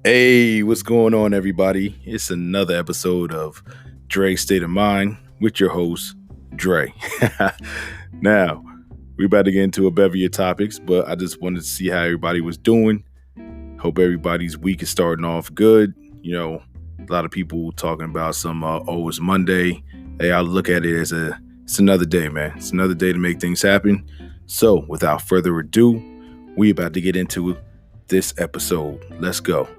Hey, what's going on, everybody? It's another episode of Dre's State of Mind with your host, Dre. Now, we're about to get into a bevy of topics, but I just wanted to see how everybody was doing. Hope everybody's week is starting off good. A lot of people talking about it's Monday. Hey, I look at it as it's another day, man. It's another day to make things happen. So, without further ado, we about to get into this episode. Let's go.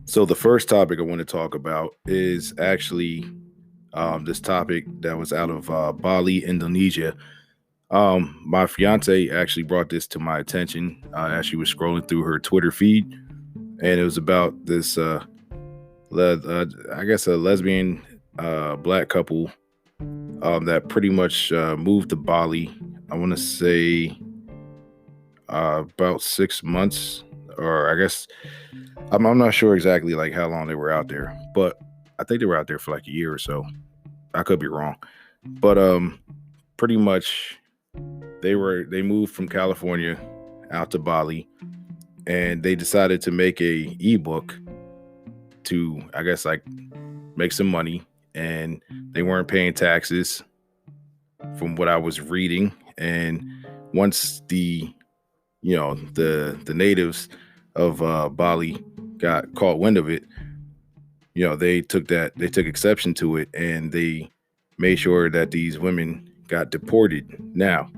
So the first topic I want to talk about is actually this topic that was out of Bali, Indonesia. My fiance actually brought this to my attention as she was scrolling through her Twitter feed, and it was about this, I guess, a lesbian black couple that pretty much moved to Bali. I want to say about 6 months, or I guess I'm not sure exactly like how long they were out there, but I think they were out there for like a year or so. I could be wrong, but pretty much they moved from California out to Bali, and they decided to make a ebook to, I guess, like make some money, and they weren't paying taxes from what I was reading. And once the natives of Bali got caught wind of it, they took exception to it, and they made sure that these women got deported. Now,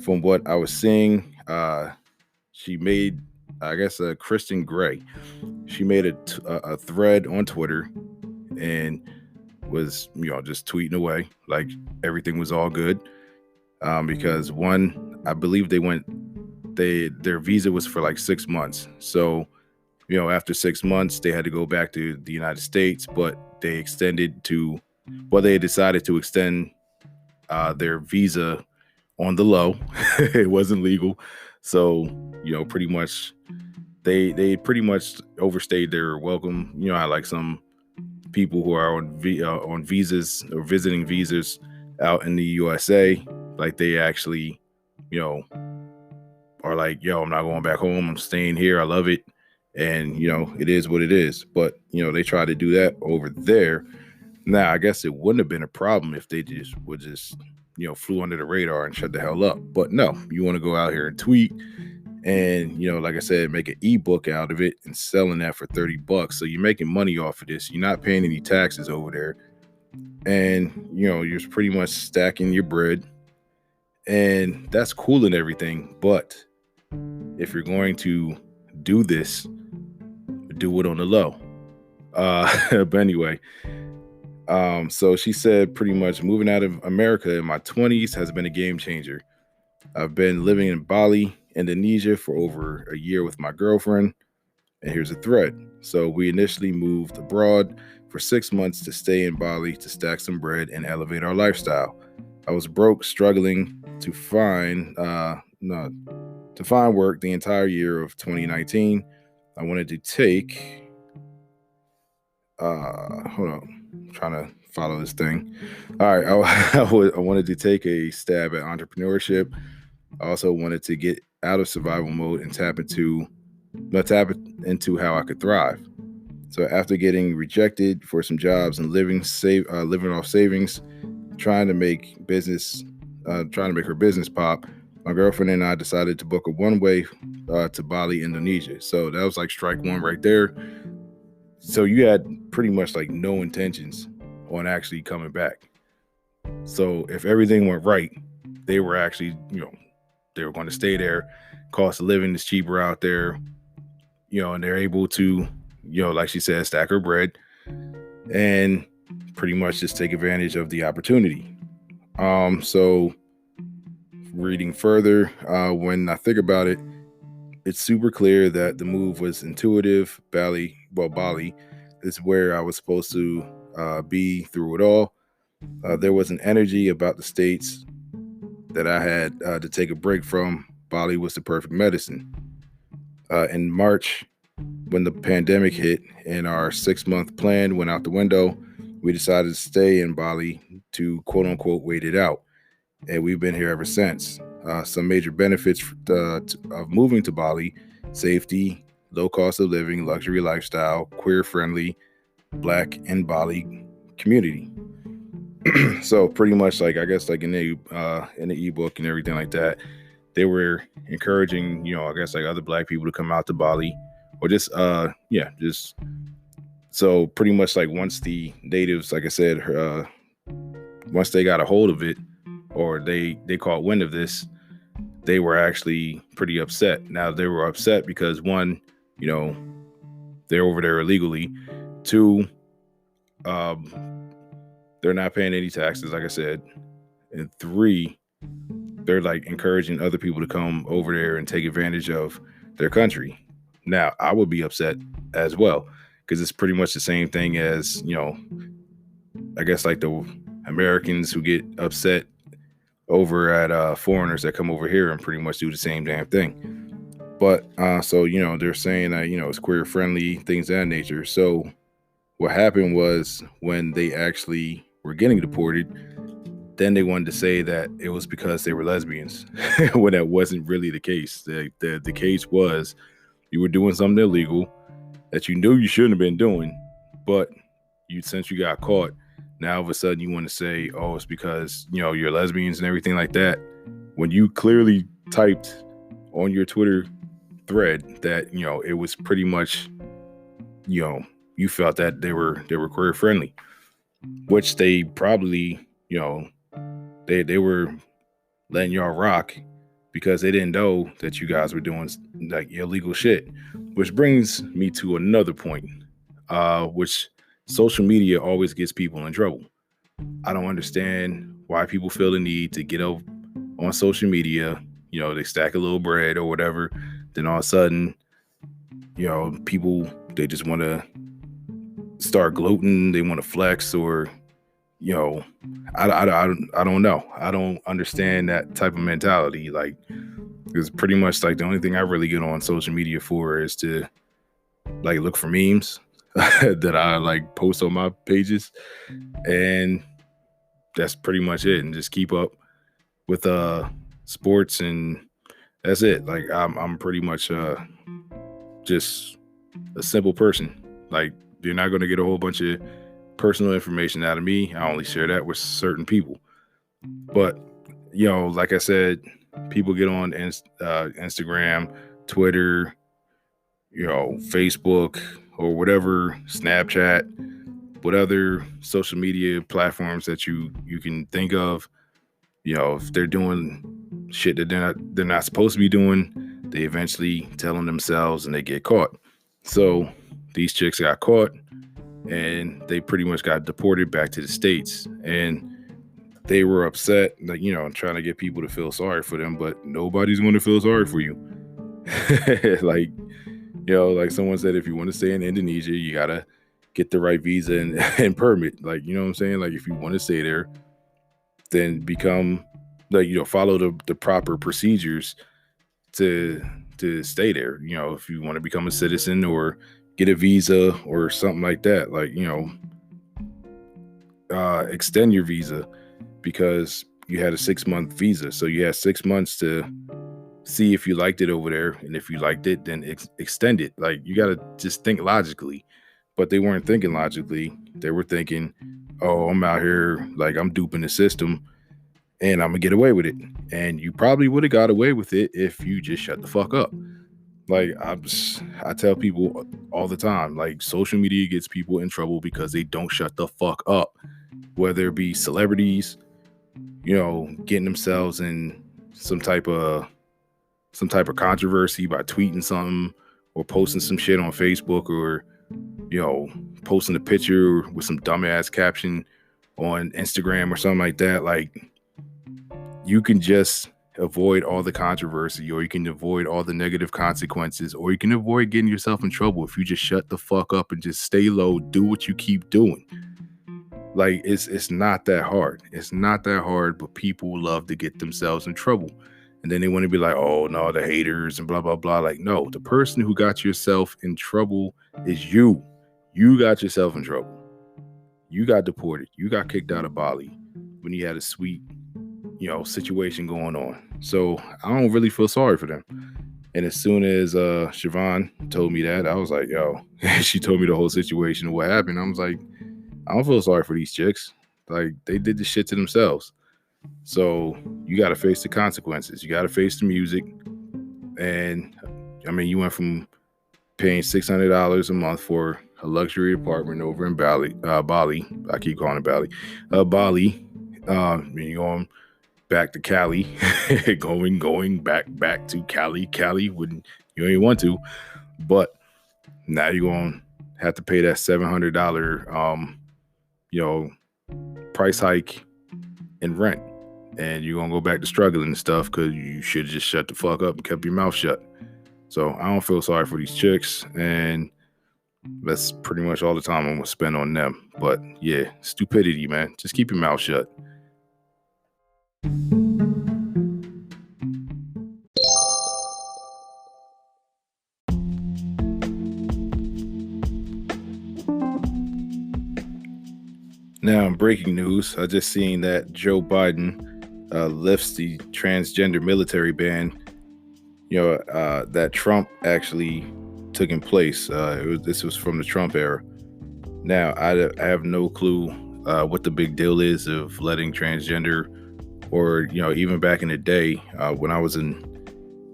from what I was seeing, she made, I guess, Kristen Gray. She made a thread on Twitter and was, just tweeting away like everything was all good. Because one, I believe their visa was for like 6 months. So, after 6 months, they had to go back to the United States, but they decided to extend their visa on the low. It wasn't legal. So, pretty much they pretty much overstayed their welcome. I like some people who are on visas or visiting visas out in the USA, like they actually, are like, yo, I'm not going back home. I'm staying here. I love it. And, it is what it is. But, they try to do that over there. Now, I guess it wouldn't have been a problem if they just flew under the radar and shut the hell up. But no, you want to go out here and tweet and, like I said, make an ebook out of it and selling that for $30. So you're making money off of this. You're not paying any taxes over there. And, you're pretty much stacking your bread. And that's cool and everything. But if you're going to do this, do it on the low. But anyway, so she said pretty much moving out of America in my 20s has been a game changer. I've been living in Bali, Indonesia for over a year with my girlfriend. And here's a thread. So we initially moved abroad for 6 months to stay in Bali to stack some bread and elevate our lifestyle. I was broke, struggling to find work the entire year of 2019. I wanted to take hold on, I'm trying to follow this thing. All right, I wanted to take a stab at entrepreneurship. I also wanted to get out of survival mode and tap into how I could thrive. So after getting rejected for some jobs and living off savings, trying to make her business pop, my girlfriend and I decided to book a one-way to Bali, Indonesia. So that was like strike one right there. So you had pretty much like no intentions on actually coming back. So if everything went right, they were actually, they were going to stay there. Cost of living is cheaper out there, and they're able to, like she said, stack her bread and pretty much just take advantage of the opportunity. So reading further, when I think about it, it's super clear that the move was intuitive. Bali is where I was supposed to be through it all. There was an energy about the States that I had to take a break from. Bali was the perfect medicine. In March, when the pandemic hit and our 6-month plan went out the window, we decided to stay in Bali to quote unquote wait it out. And we've been here ever since. Some major benefits of moving to Bali: safety, low cost of living, luxury lifestyle, queer friendly, Black and Bali community. So pretty much, like, I guess, like in the ebook and everything like that, they were encouraging, I guess, like other Black people to come out to Bali, or just so pretty much, like, once the natives, like I said, once they got a hold of it, or they caught wind of this, they were actually pretty upset. Now, they were upset because, one, they're over there illegally. Two, they're not paying any taxes, like I said. And three, they're like encouraging other people to come over there and take advantage of their country. Now, I would be upset as well, because it's pretty much the same thing as, I guess, like the Americans who get upset over at foreigners that come over here and pretty much do the same damn thing. But so, they're saying that, it's queer friendly, things of that nature. So what happened was, when they actually were getting deported, then they wanted to say that it was because they were lesbians, when that wasn't really the case. The case was, you were doing something illegal that you knew you shouldn't have been doing, but since you got caught, now all of a sudden you want to say, oh, it's because, you're lesbians and everything like that, when you clearly typed on your Twitter thread that, it was pretty much, you felt that they were queer friendly, which they probably, they were letting y'all rock because they didn't know that you guys were doing like illegal shit. Which brings me to another point, which social media always gets people in trouble. I don't understand why people feel the need to get up on social media, they stack a little bread or whatever, then all of a sudden, people, they just want to start gloating, they want to flex, or I don't know. I don't understand that type of mentality. Like, it's pretty much like the only thing I really get on social media for is to like look for memes that I like post on my pages, and that's pretty much it. And just keep up with sports, and that's it. Like, I'm pretty much just a simple person. Like, you're not going to get a whole bunch of personal information out of me. I only share that with certain people. But, like I said, people get on Instagram, Twitter, Facebook, or whatever, Snapchat, what other social media platforms that you can think of. If they're doing shit that they're not supposed to be doing, they eventually tell them themselves and they get caught. So these chicks got caught, and they pretty much got deported back to the States. And they were upset, like, trying to get people to feel sorry for them, but nobody's going to feel sorry for you. Like, like someone said, if you want to stay in Indonesia, you got to get the right visa and permit. Like, you know what I'm saying? Like, if you want to stay there, then become, like, follow the proper procedures to stay there. If you want to become a citizen or get a visa or something like that, like, extend your visa, because you had a 6-month visa. So you had 6 months to see if you liked it over there. And if you liked it, then extend it. Like, you got to just think logically. But they weren't thinking logically. They were thinking, oh, I'm out here, like, I'm duping the system and I'm gonna get away with it. And you probably would have got away with it if you just shut the fuck up. Like, I tell people all the time, like, social media gets people in trouble because they don't shut the fuck up. Whether it be celebrities, getting themselves in some type of controversy by tweeting something or posting some shit on Facebook, or posting a picture with some dumbass caption on Instagram or something like that. Like, you can just avoid all the controversy, or you can avoid all the negative consequences, or you can avoid getting yourself in trouble if you just shut the fuck up and just stay low, do what you keep doing. Like, it's not that hard. It's not that hard, but people love to get themselves in trouble. And then they want to be like, oh no, the haters and blah blah blah. Like, no, the person who got yourself in trouble is you. You got yourself in trouble. You got deported. You got kicked out of Bali when you had a sweet, situation going on. So I don't really feel sorry for them. And as soon as Siobhan told me that, I was like, yo, she told me the whole situation of what happened. I was like, I don't feel sorry for these chicks. Like, they did this shit to themselves. So you got to face the consequences. You got to face the music. And I mean, you went from paying $600 a month for a luxury apartment over in Bali. I keep calling it Bali. Bali. You're going back to Cali, going back to Cali when you ain't want to, but now you're going to have to pay that $700, price hike in rent, and you're going to go back to struggling and stuff because you should just shut the fuck up and kept your mouth shut. So I don't feel sorry for these chicks, and that's pretty much all the time I'm going to spend on them. But yeah, stupidity, man. Just keep your mouth shut. Now, in breaking news, I just seen that Joe Biden lifts the transgender military ban, that Trump actually took in place. This was from the Trump era. Now, I have no clue what the big deal is of letting transgender, or, even back in the day when I was in,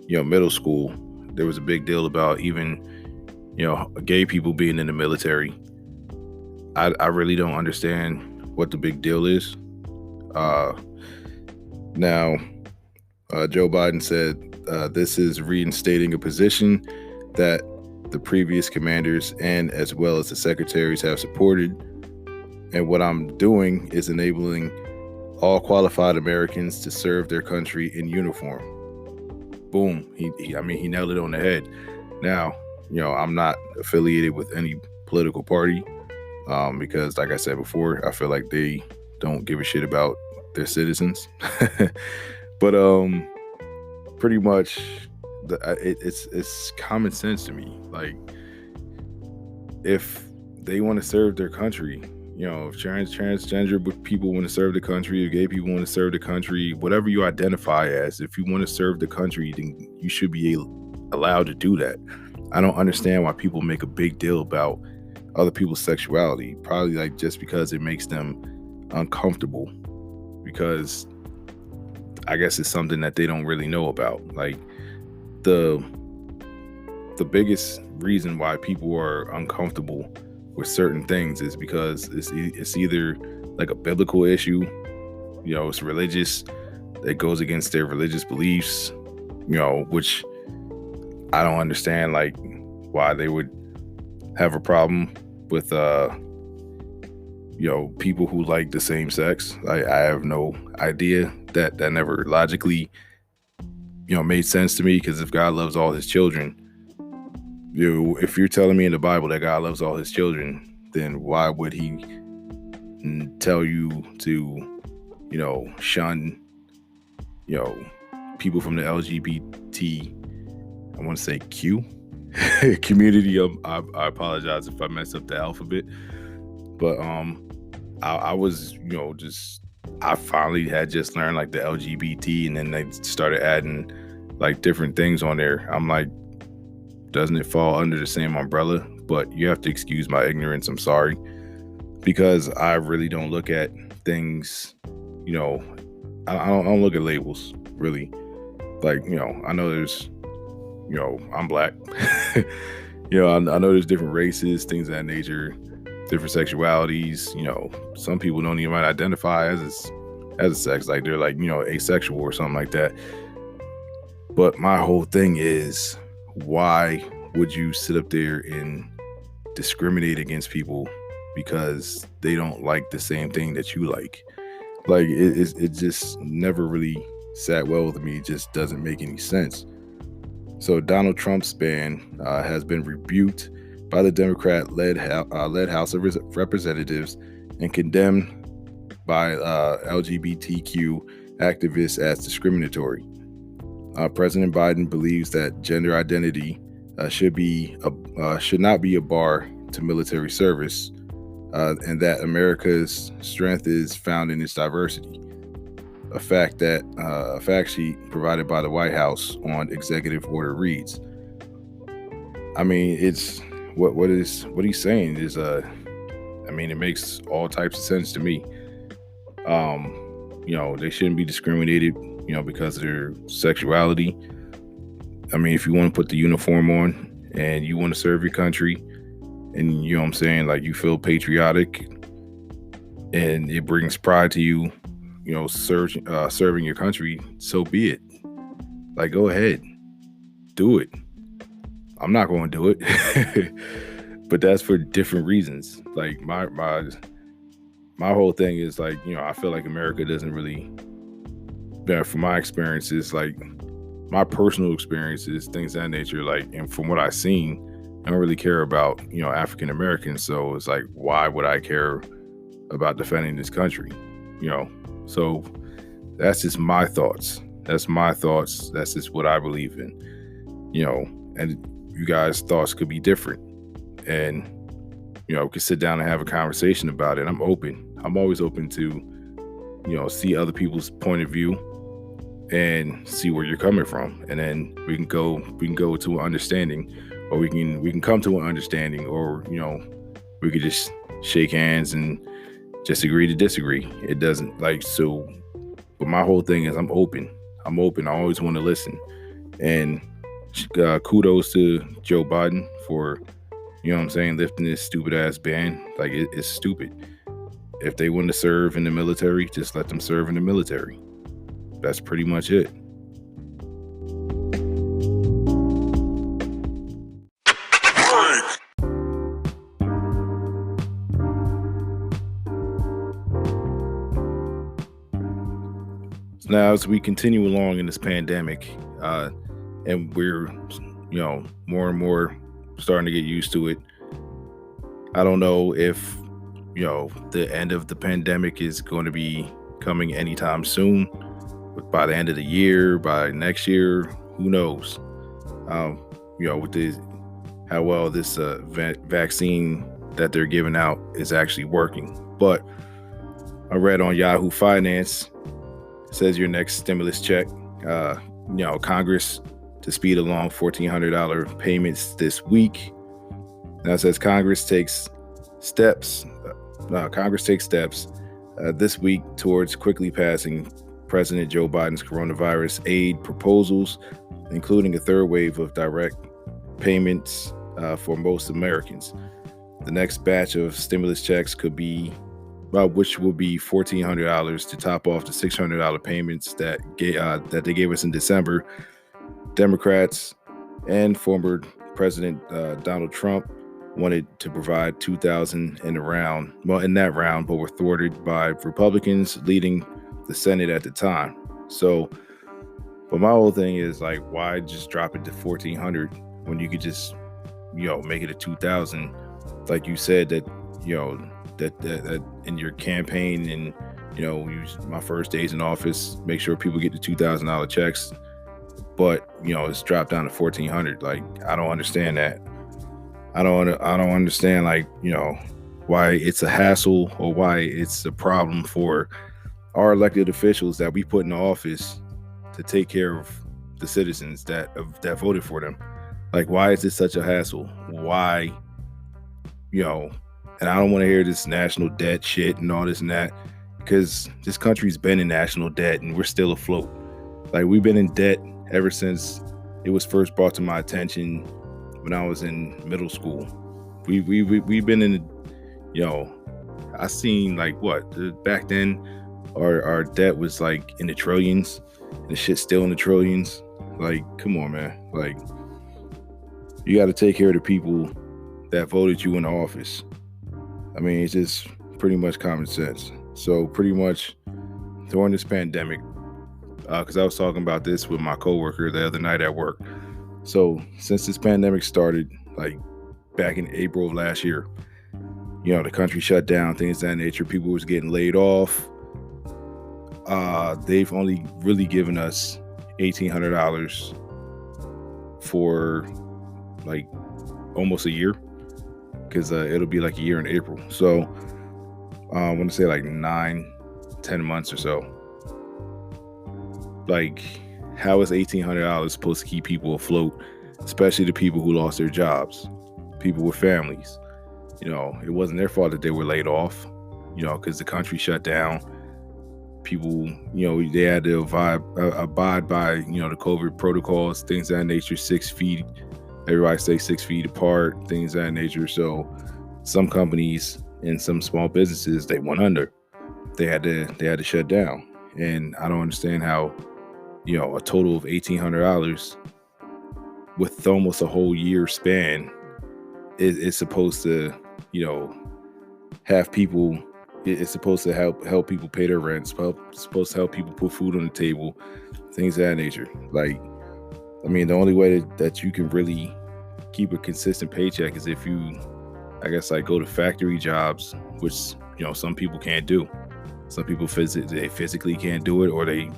middle school, there was a big deal about even, gay people being in the military. I really don't understand what the big deal is. Now, Joe Biden said this is reinstating a position that the previous commanders and as well as the secretaries have supported. And what I'm doing is enabling all qualified Americans to serve their country in uniform. Boom. He nailed it on the head. Now, I'm not affiliated with any political party. Because like I said before, I feel like they don't give a shit about their citizens. But pretty much it's common sense to me. Like, if they want to serve their country, if transgender people want to serve the country, if gay people want to serve the country, whatever you identify as, if you want to serve the country, then you should be allowed to do that. I don't understand why people make a big deal about other people's sexuality, probably like just because it makes them uncomfortable, because I guess it's something that they don't really know about. Like, the biggest reason why people are uncomfortable with certain things is because it's either like a biblical issue, it's religious, that goes against their religious beliefs, which I don't understand, like, why they would have a problem with people who like the same sex. I have no idea. That never logically made sense to me, because if God loves all his children, if you're telling me in the Bible that God loves all his children, then why would he tell you to shun people from the LGBT, I want to say Q community. I apologize if I messed up the alphabet, but I was I finally had just learned like the LGBT, and then they started adding like different things on there. I'm like, doesn't it fall under the same umbrella? But you have to excuse my ignorance, I'm sorry, because I really don't look at things, I don't look at labels, really. Like, I know there's, I'm black. I know there's different races, things of that nature, different sexualities. Some people don't even identify as a sex, like they're like, asexual or something like that. But my whole thing is, why would you sit up there and discriminate against people because they don't like the same thing that you like? Like, it just never really sat well with me. It just doesn't make any sense. So Donald Trump's ban has been rebuked by the Democrat-led House of Representatives and condemned by LGBTQ activists as discriminatory. President Biden believes that gender identity should not be a bar to military service, and that America's strength is found in its diversity. A fact sheet provided by the White House on executive order reads. I mean, it's what he's saying is it makes all types of sense to me. They shouldn't be discriminated, because of their sexuality. I mean, if you want to put the uniform on and you want to serve your country, and you know what I'm saying, like you feel patriotic and it brings pride to you, serving your country, so be it. Like, go ahead, do it. I'm not going to do it, but that's for different reasons. Like my whole thing is like, I feel like America doesn't really, from my experiences, like my personal experiences, things of that nature, like, and from what I've seen, I don't really care about, African Americans. So it's like, why would I care about defending this country? So that's just my thoughts. That's just what I believe in, and you guys' thoughts could be different, and, we could sit down and have a conversation about it. I'm open. I'm always open to, see other people's point of view and see where you're coming from. And then we can go to an understanding, or we can come to an understanding, or, we could just shake hands and just agree to disagree. It doesn't but my whole thing is I'm open. I always want to listen. And kudos to Joe Biden for, lifting this stupid ass ban. Like, it's stupid. If they want to serve in the military, just let them serve in the military. That's pretty much it. Now, as we continue along in this pandemic, and we're, more and more starting to get used to it, I don't know if, the end of the pandemic is going to be coming anytime soon. But by the end of the year, by next year, who knows? With how well this vaccine that they're giving out is actually working. But I read on Yahoo Finance, says your next stimulus check, Congress to speed along $1,400 payments this week. Now it says Congress takes steps this week towards quickly passing President Joe Biden's coronavirus aid proposals, including a third wave of direct payments for most Americans. The next batch of stimulus checks which will be $1,400 to top off the $600 payments that they gave us in December. Democrats and former President Donald Trump wanted to provide $2,000 in that round, but were thwarted by Republicans leading the Senate at the time. So, but my whole thing is like, why just drop it to $1,400 when you could just, make it a $2,000? Like you said that, that in your campaign and, my first days in office, make sure people get the $2,000 checks, but, it's dropped down to $1,400. Like, I don't understand that. I don't understand, like, why it's a hassle or why it's a problem for our elected officials that we put in office to take care of the citizens that voted for them. Like, why is this such a hassle? Why, and I don't want to hear this national debt shit and all this and that, because this country's been in national debt and we're still afloat. Like, we've been in debt ever since it was first brought to my attention when I was in middle school. We've been in, I seen like back then our debt was like in the trillions, and the shit's still in the trillions. Like, come on, man. Like, you got to take care of the people that voted you in office. I mean, it's just pretty much common sense. So pretty much during this pandemic, because I was talking about this with my coworker the other night at work. So since this pandemic started, like back in April of last year, the country shut down, things of that nature. People was getting laid off. They've only really given us $1,800 for like almost a year, because it'll be like a year in April. So I want to say like 9-10 months or so. Like, how is $1,800 supposed to keep people afloat, especially the people who lost their jobs, people with families? It wasn't their fault that they were laid off, because the country shut down. People, they had to abide by, the COVID protocols, things of that nature, 6 feet. Everybody stay 6 feet apart, things of that nature. So some companies and some small businesses, they went under. They had to shut down. And I don't understand how, a total of $1,800 with almost a whole year span is supposed to, have people. It's supposed to help people pay their rent. It's supposed to help people put food on the table, things of that nature. Like, I mean, the only way that you can really keep a consistent paycheck is if you, I guess, like, go to factory jobs, which, some people can't do. Some people physically can't do it, or they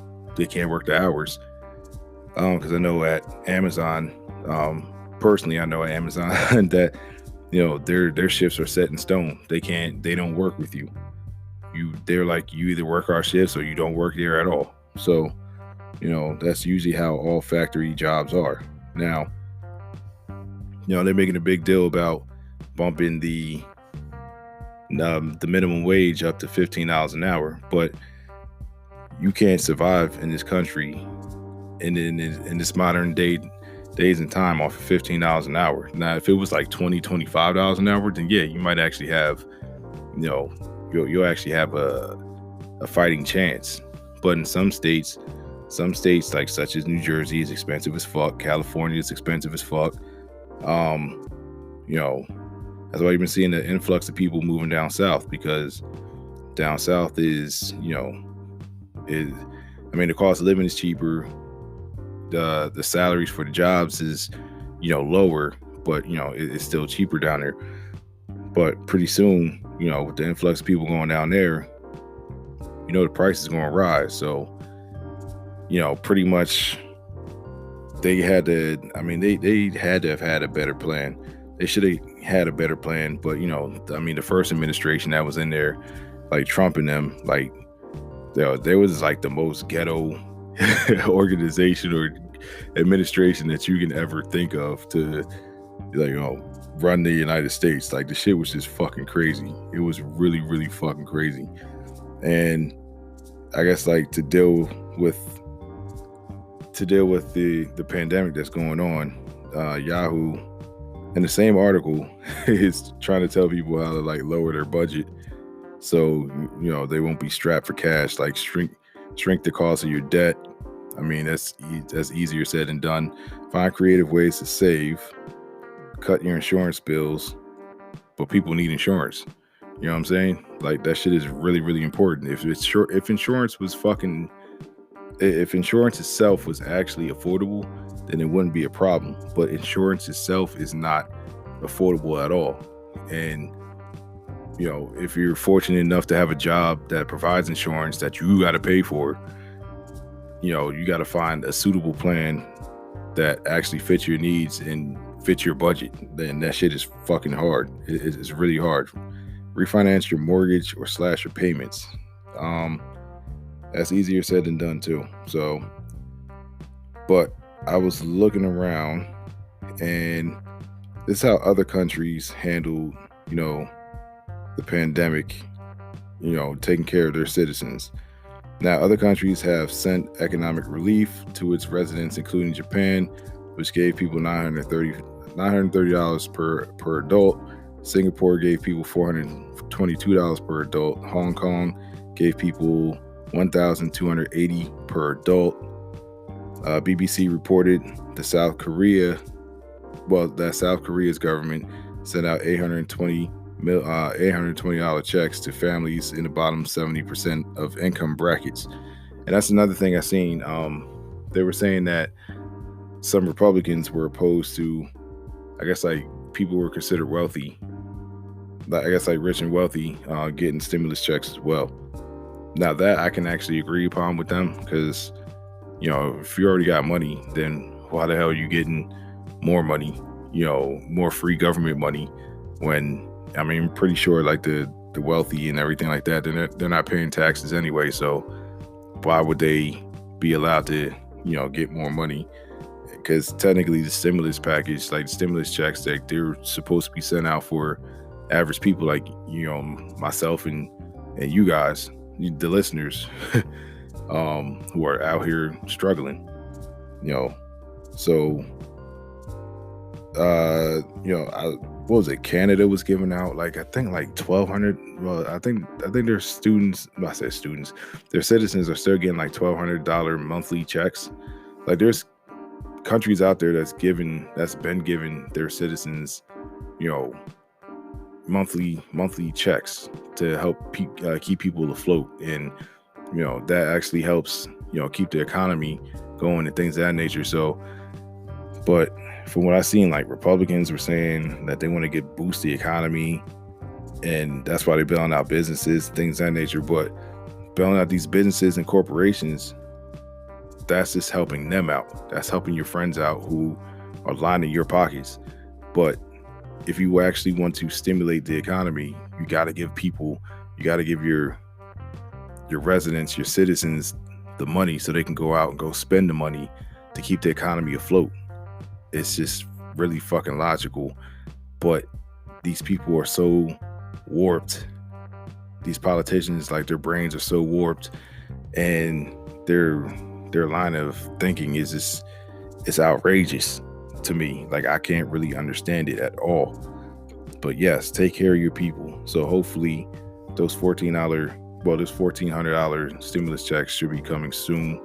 can't work the hours. Because I know at Amazon, personally, I know at Amazon that, their shifts are set in stone. They don't work with you. They're like, you either work our shifts or you don't work there at all. So, that's usually how all factory jobs are. Now, they're making a big deal about bumping the minimum wage up to $15 an hour, but you can't survive in this country in this modern days and time off of $15 an hour. Now, if it was like $20-$25 an hour, then yeah, you might actually have, you'll actually have a fighting chance. But in some states like such as New Jersey is expensive as fuck. California is expensive as fuck. That's why you've been seeing the influx of people moving down south, because down south is, the cost of living is cheaper. The salaries for the jobs is, lower, but, it's still cheaper down there. But pretty soon, with the influx of people going down there, the price is going to rise. So, pretty much they had to have had a better plan. They should have had a better plan. But, the first administration that was in there, like Trump and them, like, there was like the most ghetto organization or administration that you can ever think of to, like, run the United States. Like, the shit was just fucking crazy. It was really, really fucking crazy. And I guess, like, to deal with the pandemic that's going on, Yahoo in the same article is trying to tell people how to, like, lower their budget so they won't be strapped for cash. Like, shrink the cost of your debt. I mean, that's easier said than done. Find creative ways to save, cut your insurance bills, but people need insurance. You know what I'm saying? Like, that shit is really, really important. If insurance itself was actually affordable, then it wouldn't be a problem. But insurance itself is not affordable at all. And, if you're fortunate enough to have a job that provides insurance that you got to pay for, you got to find a suitable plan that actually fits your needs and fits your budget. Then that shit is fucking hard. It's really hard. Refinance your mortgage or slash your payments. That's easier said than done too. So, but I was looking around, and this is how other countries handled, the pandemic, taking care of their citizens. Now, other countries have sent economic relief to its residents, including Japan, which gave people $930 per adult. Singapore gave people $422 per adult. Hong Kong gave people $1,280 per adult. BBC reported that South Korea's government sent out $820 checks to families in the bottom 70% of income brackets. And that's another thing I seen. They were saying that some Republicans were opposed to, I guess, like, people who were considered wealthy, I guess, like, rich and wealthy, getting stimulus checks as well. Now, that I can actually agree upon with them, because, if you already got money, then why the hell are you getting more money, more free government money when, I'm pretty sure like the wealthy and everything like that, they're not paying taxes anyway. So why would they be allowed to, get more money? Because technically the stimulus package, like the stimulus checks, that they're supposed to be sent out for average people like, myself and you guys, the listeners, who are out here struggling, so what was it? Canada was giving out I think 1,200. Well, I think their students, I said students, their citizens are still getting like $1,200 monthly checks. Like there's countries out there that's been giving their citizens, monthly checks to help keep people afloat, and that actually helps keep the economy going and things of that nature. So, but from what I've seen, like Republicans were saying that they want to boost the economy, and that's why they're bailing out businesses, things of that nature. But bailing out these businesses and corporations, that's just helping them out. That's helping your friends out who are lining your pockets. But if you actually want to stimulate the economy, you got to give your residents, your citizens, the money so they can go out and go spend the money to keep the economy afloat. It's just really fucking logical. But these people are so warped. These politicians, like their brains are so warped, and their line of thinking is just, it's outrageous to me. Like I can't really understand it at all. But yes, take care of your people. So hopefully those $1,400 stimulus checks should be coming soon.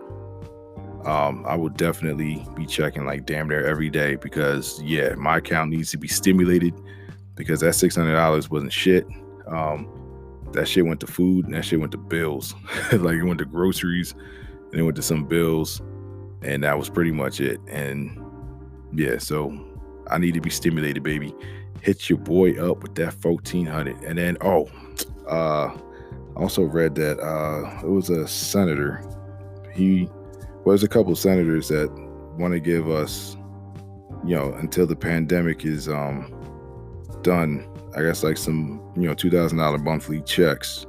I will definitely be checking like damn near every day, because my account needs to be stimulated, because that $600 wasn't shit. That shit went to food, and that shit went to bills. Like it went to groceries, and it went to some bills, and that was pretty much it. And so I need to be stimulated, baby. Hit your boy up with that 1,400. And then I also read that it was a senator. There's a couple of senators that want to give us, until the pandemic is done, I guess like some $2,000 monthly checks,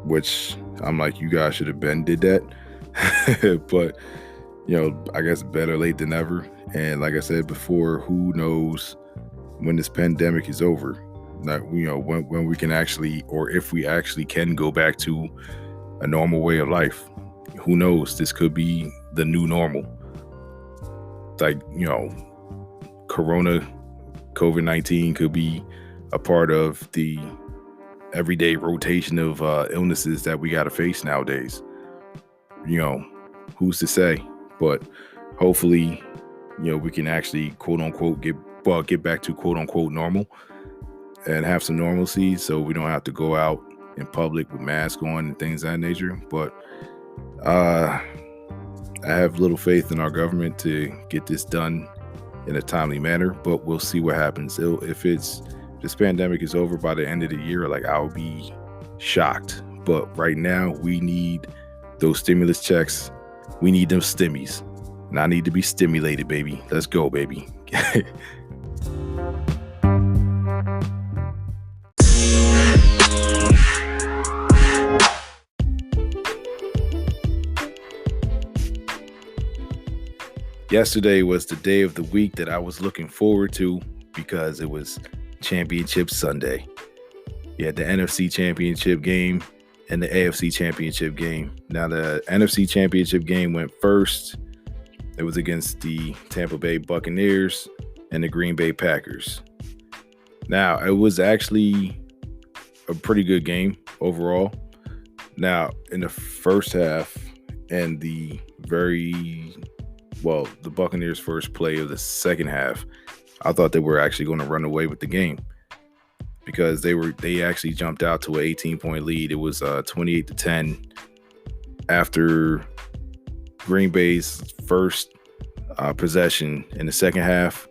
which I'm like, you guys should have did that. But I guess better late than never. And like I said before, who knows when this pandemic is over? Like, when we can actually, or if we actually can go back to a normal way of life. Who knows? This could be the new normal. Like, COVID-19 could be a part of the everyday rotation of illnesses that we got to face nowadays. Who's to say? But hopefully, we can actually quote unquote get back to quote unquote normal and have some normalcy, so we don't have to go out in public with masks on and things of that nature. But I have little faith in our government to get this done in a timely manner, but we'll see what happens. If this pandemic is over by the end of the year, like, I'll be shocked. But right now, we need those stimulus checks. We need them stimmies, and I need to be stimulated, baby. Let's go, baby. Yesterday was the day of the week that I was looking forward to, because it was Championship Sunday. You had the NFC Championship game and the AFC Championship game. Now, the NFC Championship game went first. It was against the Tampa Bay Buccaneers and the Green Bay Packers. Now, it was actually a pretty good game overall. Now, in the first half and the Buccaneers' first play of the second half, I thought they were actually going to run away with the game, because they actually jumped out to an 18-point lead. It was 28-10 after Green Bay's first possession in the second half.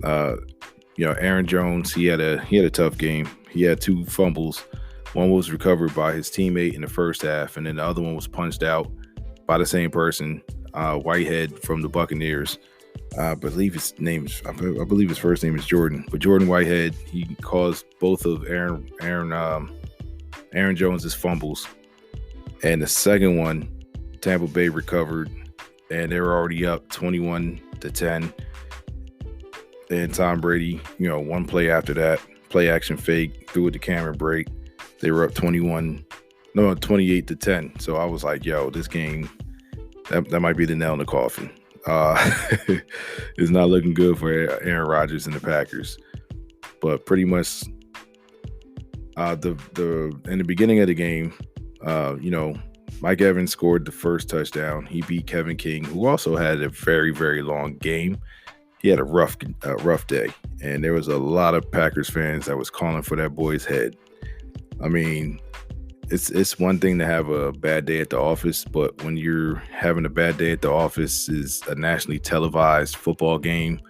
Aaron Jones, he had a tough game. He had 2 fumbles. One was recovered by his teammate in the first half, and then the other one was punched out by the same person, Whitehead from the Buccaneers. I believe his first name is Jordan, but Jordan Whitehead, he caused both of Aaron Jones's fumbles, and the second one, Tampa Bay recovered, and they were already up 21-10. And Tom Brady, one play after that, play action fake, threw it to Cameron Brate. They were up 28-10. So I was like, yo, this game, that might be the nail in the coffin. It's not looking good for Aaron Rodgers and the Packers. But pretty much in the beginning of the game, Mike Evans scored the first touchdown. He beat Kevin King, who also had a very, very long game. He had a rough day, and there was a lot of Packers fans that was calling for that boy's head. I mean, it's one thing to have a bad day at the office, but when you're having a bad day at the office is a nationally televised football game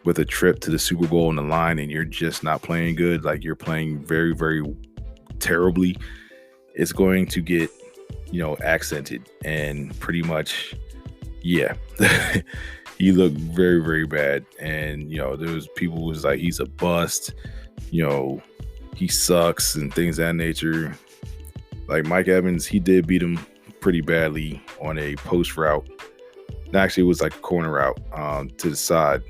with a trip to the Super Bowl on the line, and you're just not playing good, like you're playing very, very terribly, it's going to get, accented. And pretty much, yeah. He looked very, very bad. And, there was people who was like, he's a bust, he sucks and things of that nature. Like Mike Evans, he did beat him pretty badly on a post route. Actually, it was like a corner route to the side.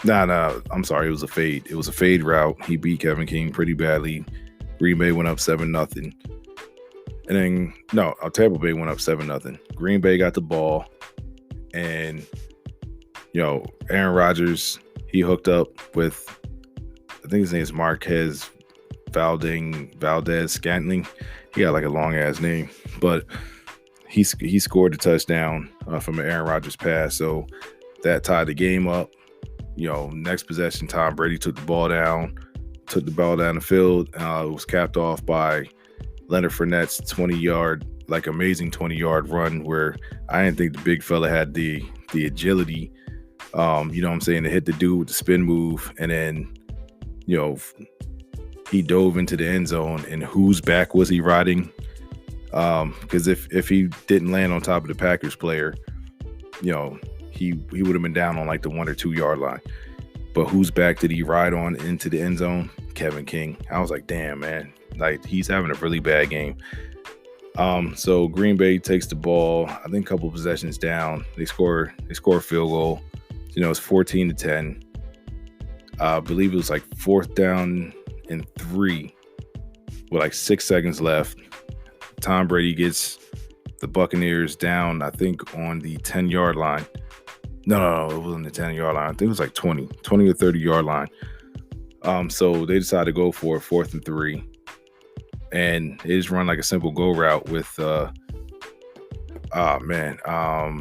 No, I'm sorry. It was a fade. It was a fade route. He beat Kevin King pretty badly. Green Bay went up 7-0. And then, Tampa Bay went up 7-0. Green Bay got the ball. And, Aaron Rodgers, he hooked up with, I think his name is Marquez Valdez-Scantling. He got like a long-ass name. But he scored a touchdown from an Aaron Rodgers pass. So that tied the game up. Next possession, Tom Brady took the ball down the field. It was capped off by Leonard Fournette's 20-yard, like amazing 20-yard run where I didn't think the big fella had the agility, to hit the dude with the spin move. And then, he dove into the end zone, and whose back was he riding? Because if he didn't land on top of the Packers player, he would have been down on like the 1 or 2 yard line. But whose back did he ride on into the end zone? Kevin King. I was like, damn, man, like he's having a really bad game. So Green Bay takes the ball, I think a couple of possessions down. They score a field goal. It's 14-10. I believe it was like 4th down and 3 with like 6 seconds left. Tom Brady gets the Buccaneers down, I think, on the 10-yard line. No, it wasn't the 10-yard line. I think it was like 20 or 30-yard line. So they decided to go for 4th and 3. And they just run like a simple go route with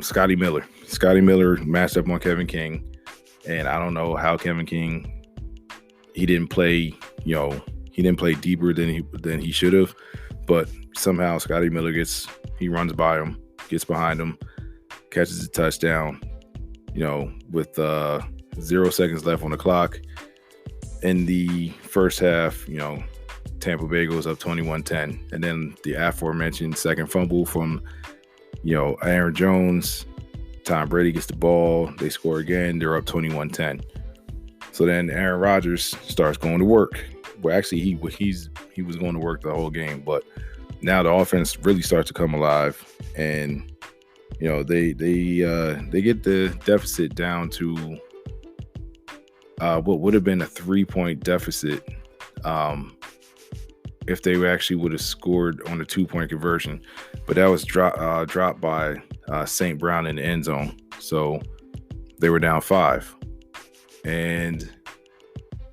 Scotty Miller. Scotty Miller matched up on Kevin King. And I don't know how Kevin King, he didn't play deeper than he should have. But somehow Scotty Miller he runs by him, gets behind him, catches a touchdown, with 0 seconds left on the clock. In the first half, Tampa Bay goes up 21-10. And then the aforementioned second fumble from, Aaron Jones. Tom Brady gets the ball. They score again. They're up 21-10. So then Aaron Rodgers starts going to work. Well, actually, he was going to work the whole game. But now the offense really starts to come alive. And, they get the deficit down to what would have been a 3-point deficit if they actually would have scored on a 2-point conversion. But that was dropped by St. Brown in the end zone. So they were down 5. And,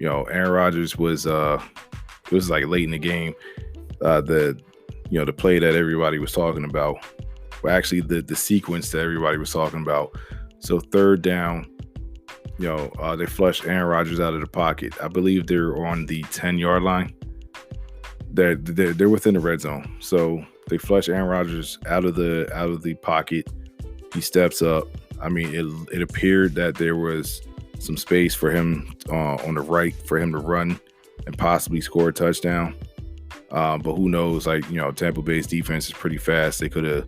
Aaron Rodgers it was like late in the game. The play that everybody was talking about. Well, actually, the sequence that everybody was talking about. So 3rd down, they flushed Aaron Rodgers out of the pocket. I believe they're on the 10-yard line. They're within the red zone. So they flush Aaron Rodgers out of the pocket. He steps up. I mean, it appeared that there was some space for him on the right for him to run and possibly score a touchdown. But who knows? Like, Tampa Bay's defense is pretty fast. They could have,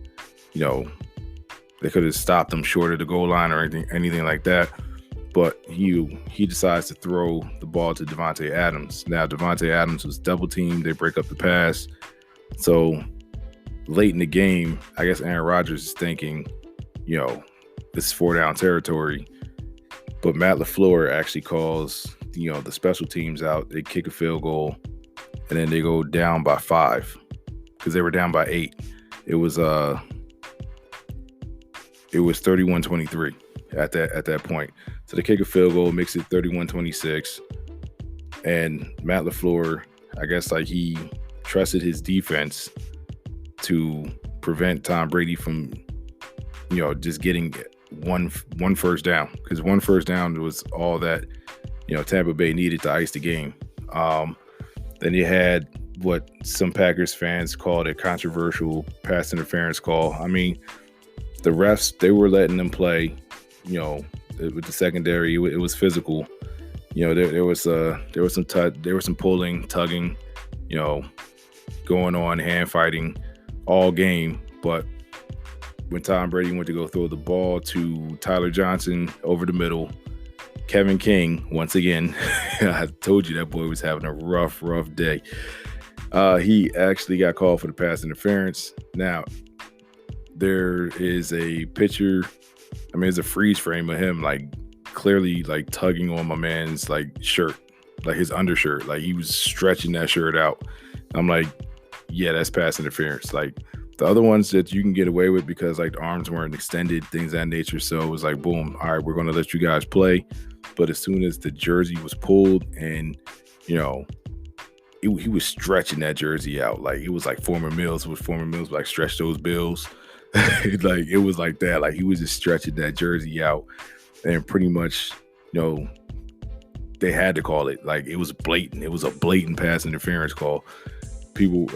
They could have stopped him short of the goal line or anything like that. But he decides to throw the ball to Davante Adams. Now Davante Adams was double teamed. They break up the pass. So late in the game, I guess Aaron Rodgers is thinking, this is 4-down territory. But Matt LaFleur actually calls, the special teams out. They kick a field goal, and then they go down by 5 because they were down by 8. It was 31-23 at that point. So they kick a field goal, makes it 31-26, and Matt LaFleur, I guess he trusted his defense to prevent Tom Brady from, just getting one first down, because one first down was all that Tampa Bay needed to ice the game. Then you had what some Packers fans called a controversial pass interference call. I mean, the refs, they were letting them play, with the secondary. It was physical. There was some pulling, tugging, going on, hand fighting all game. But when Tom Brady went to go throw the ball to Tyler Johnson over the middle, Kevin King, once again, I told you that boy was having a rough day. He actually got called for the pass interference. Now, there is a picture, it's a freeze frame of him, clearly, tugging on my man's, shirt, his undershirt. He was stretching that shirt out. I'm like, yeah, that's pass interference. The other ones that you can get away with because, the arms weren't extended, things of that nature. So it was boom, all right, we're going to let you guys play. But as soon as the jersey was pulled and, he was stretching that jersey out. It was Former Mills. Stretch those bills. It was like that. He was just stretching that jersey out, and pretty much, they had to call it. It was blatant. It was a blatant pass interference call. People,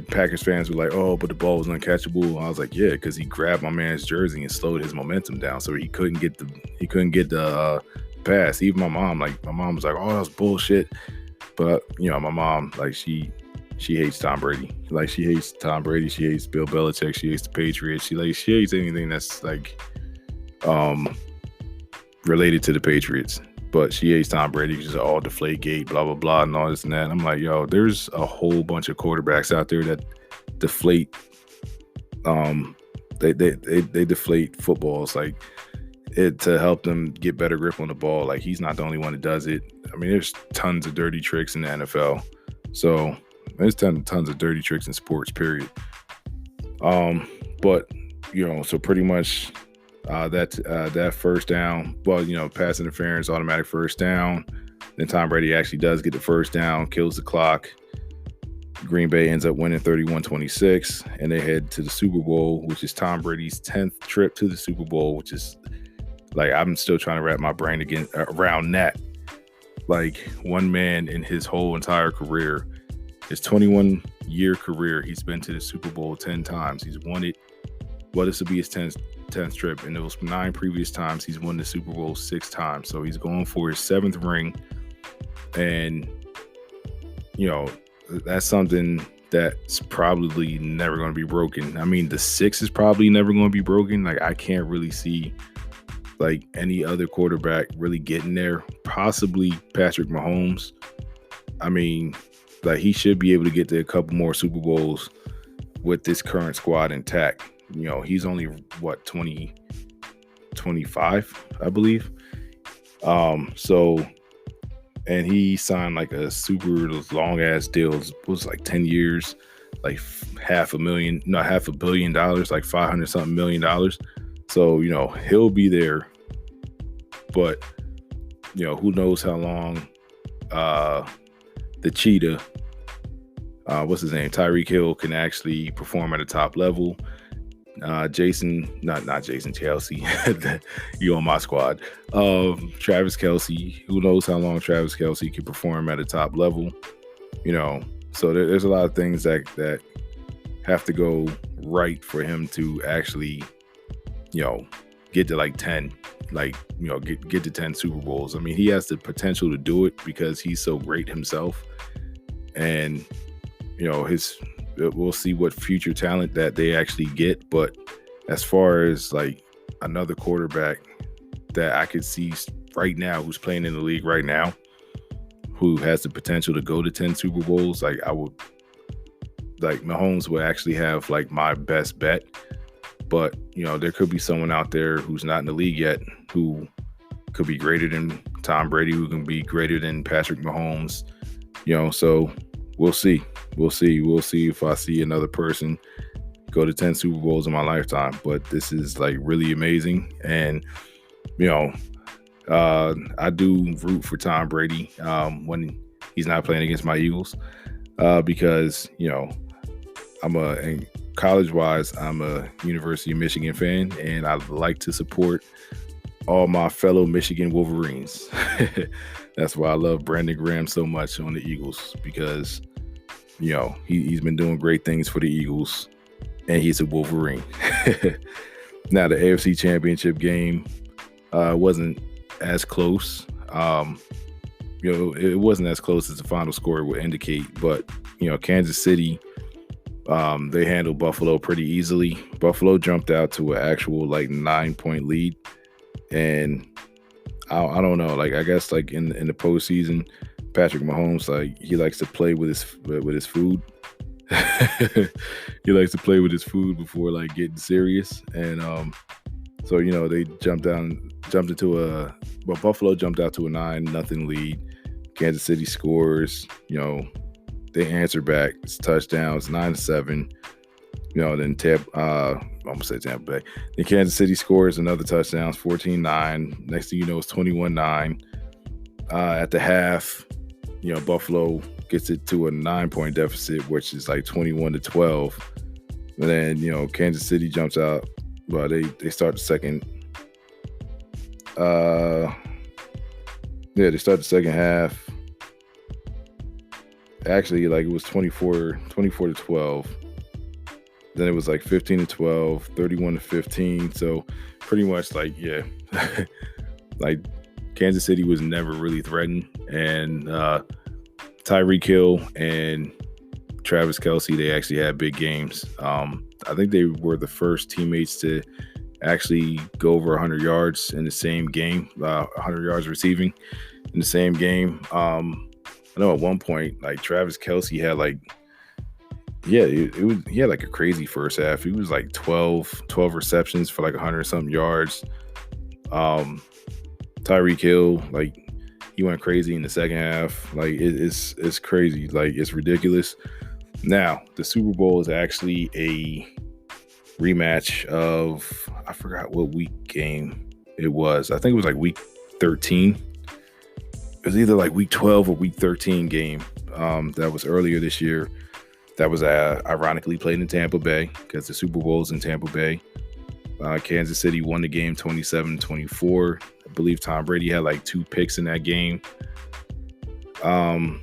Packers fans were like, "Oh, but the ball was uncatchable." I was like, "Yeah, because he grabbed my man's jersey and slowed his momentum down, so he couldn't get the pass." Even my mom was like, "Oh, that was bullshit." But my mom, she hates Tom Brady. She hates Tom Brady. She hates Bill Belichick. She hates the Patriots. She hates anything that's related to the Patriots. But she hates Tom Brady. She's all Deflategate, blah blah blah, and all this and that. And I'm like, yo, there's a whole bunch of quarterbacks out there that deflate. They deflate footballs to help them get better grip on the ball. He's not the only one that does it. There's tons of dirty tricks in the NFL. So there's tons of dirty tricks in sports, period. But so pretty much that first down, pass interference, automatic first down. Then Tom Brady actually does get the first down, kills the clock. Green Bay ends up winning 31-26, and they head to the Super Bowl, which is Tom Brady's 10th trip to the Super Bowl, which is I'm still trying to wrap my brain around that. One man in his whole entire career, his 21-year career, he's been to the Super Bowl 10 times. He's won it. Well, this will be his 10th trip, and it was 9 previous times. He's won the Super Bowl 6 times. So he's going for his 7th ring. And, that's something that's probably never going to be broken. The 6 is probably never going to be broken. I can't really see any other quarterback really getting there. Possibly Patrick Mahomes. He should be able to get to a couple more Super Bowls with this current squad intact. He's only 25, I believe. And he signed a super long ass deal. It was 10 years, $500 million, $500 something million. So, he'll be there, but who knows how long the cheetah, what's his name, Tyreek Hill, can actually perform at a top level. Not Jason Kelce, you on my squad. Travis Kelce, who knows how long Travis Kelce can perform at a top level. So there's a lot of things that have to go right for him to actually, get to 10, get to 10 Super Bowls. He has the potential to do it because he's so great himself. And, we'll see what future talent that they actually get. But as far as another quarterback that I could see right now who's playing in the league right now who has the potential to go to 10 Super Bowls, like Mahomes would actually have like my best bet. But, there could be someone out there who's not in the league yet who could be greater than Tom Brady, who can be greater than Patrick Mahomes, so we'll see. We'll see if I see another person go to 10 Super Bowls in my lifetime. But this is like really amazing. And, I do root for Tom Brady when he's not playing against my Eagles because, college-wise, I'm a University of Michigan fan, and I like to support all my fellow Michigan Wolverines. That's why I love Brandon Graham so much on the Eagles because, he's been doing great things for the Eagles, and he's a Wolverine. Now, the AFC Championship game wasn't as close. It wasn't as close as the final score would indicate, but, Kansas City, they handled Buffalo pretty easily. Buffalo jumped out to an actual 9-point lead. And I don't know, I guess in the postseason, Patrick Mahomes, he likes to play with his food. He likes to play with his food before getting serious. And so they Buffalo jumped out to a 9-0 lead. Kansas City scores, they answer back. It's touchdowns, 9-7. Then I'm gonna say Tampa Bay. Then Kansas City scores another touchdown, 14-9. Next thing you know, it's 21-9. At the half, Buffalo gets it to a 9-point deficit, which is 21-12. And then, Kansas City jumps out. Well, they start the second. They start the second half. Actually, it was 24-12. Then it was 15-12, 31-15. So pretty much Kansas City was never really threatened. And Tyreek Hill and Travis Kelce, they actually had big games. I think they were the first teammates to actually go over 100 yards in the same game, 100 yards receiving in the same game. I know at one point, Travis Kelce had he had a crazy first half. He was 12 receptions for 100 something yards. Tyreek Hill, he went crazy in the second half. It's crazy. It's ridiculous. Now, the Super Bowl is actually a rematch of, I forgot what week game it was. I think it was week 13. It was either week 12 or week 13 game. That was earlier this year. That was ironically played in Tampa Bay because the Super Bowl is in Tampa Bay. Kansas City won the game 27-24. I believe Tom Brady had 2 picks in that game. And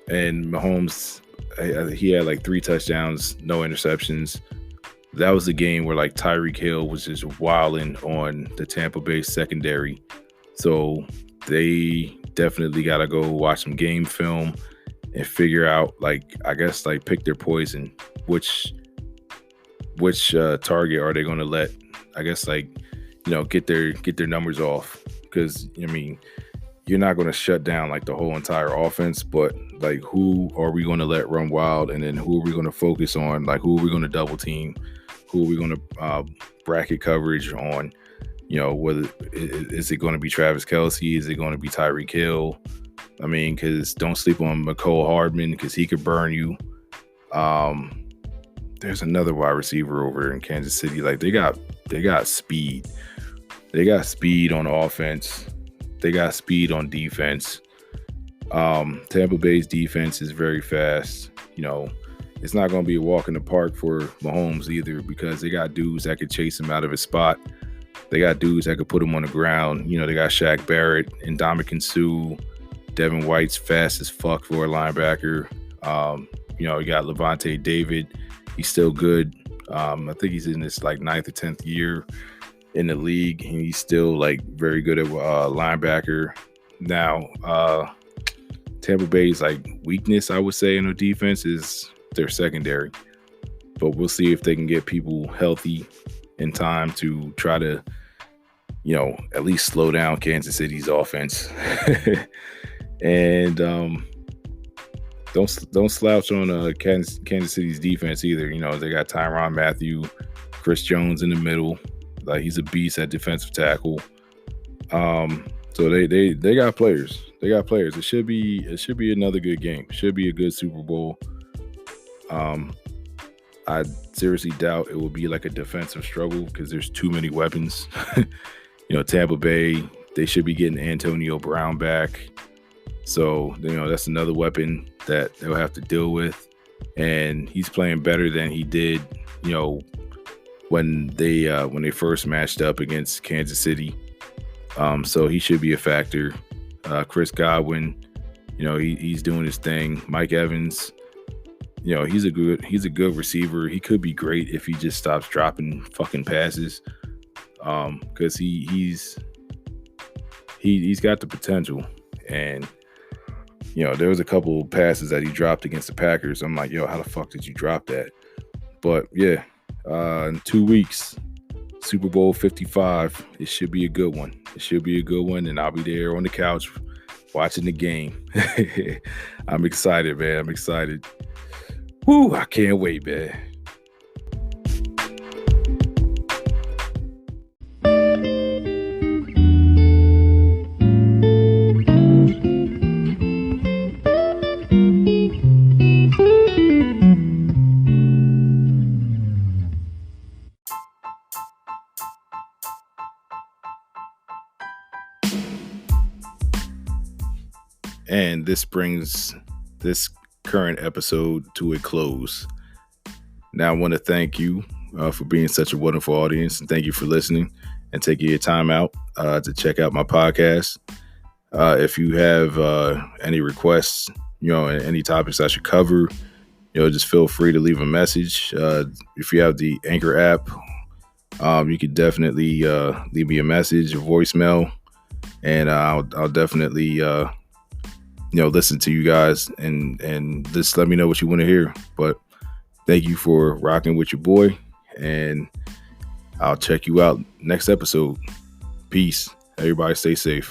Mahomes, he had 3 touchdowns, no interceptions. That was the game where Tyreek Hill was just wilding on the Tampa Bay secondary. So they definitely got to go watch some game film and figure out, pick their poison. Which target are they going to let, get their numbers off? Because, you're not going to shut down the whole entire offense, but who are we going to let run wild? And then who are we going to focus on? Who are we going to double team? Who are we going to bracket coverage on? Whether is it going to be Travis Kelce? Is it going to be Tyreek Hill? Because don't sleep on McCole Hardman because he could burn you. There's another wide receiver over there in Kansas City. They got speed. They got speed on offense. They got speed on defense. Tampa Bay's defense is very fast. It's not going to be a walk in the park for Mahomes either because they got dudes that could chase him out of his spot. They got dudes that could put him on the ground. They got Shaq Barrett and Ndamukong Suh. Devin White's fast as fuck for a linebacker. You got Levante David. He's still good. I think he's in his 9th or 10th year in the league, and he's still very good at linebacker. Now, Tampa Bay's weakness, I would say, in their defense is their secondary. But we'll see if they can get people healthy in time to try to, at least slow down Kansas City's offense. And don't slouch on Kansas City's defense either. They got Tyrann Mathieu, Chris Jones in the middle. Like, he's a beast at defensive tackle. So they got players. They got players. It should be another good game. Should be a good Super Bowl. I seriously doubt it will be like a defensive struggle because there's too many weapons. Tampa Bay, they should be getting Antonio Brown back. So, that's another weapon that they'll have to deal with. And he's playing better than he did, when they first matched up against Kansas City. So he should be a factor. Chris Godwin, he's doing his thing. Mike Evans, he's a good receiver. He could be great if he just stops dropping fucking passes. Because he's got the potential. And there was a couple passes that he dropped against the Packers. I'm like, yo, how the fuck did you drop that? But yeah, in 2 weeks, Super Bowl 55. It should be a good one. And I'll be there on the couch watching the game. I'm excited, man. I'm excited. Woo, I can't wait, man. And this brings this current episode to a close. Now, I want to thank you for being such a wonderful audience, and thank you for listening and taking your time out to check out my podcast. If you have any requests, and any topics I should cover, just feel free to leave a message. If you have the Anchor app, you could definitely leave me a message, a voicemail, and I'll definitely listen to you guys and just let me know what you want to hear. But thank you for rocking with your boy, and I'll check you out next episode. Peace. Everybody stay safe.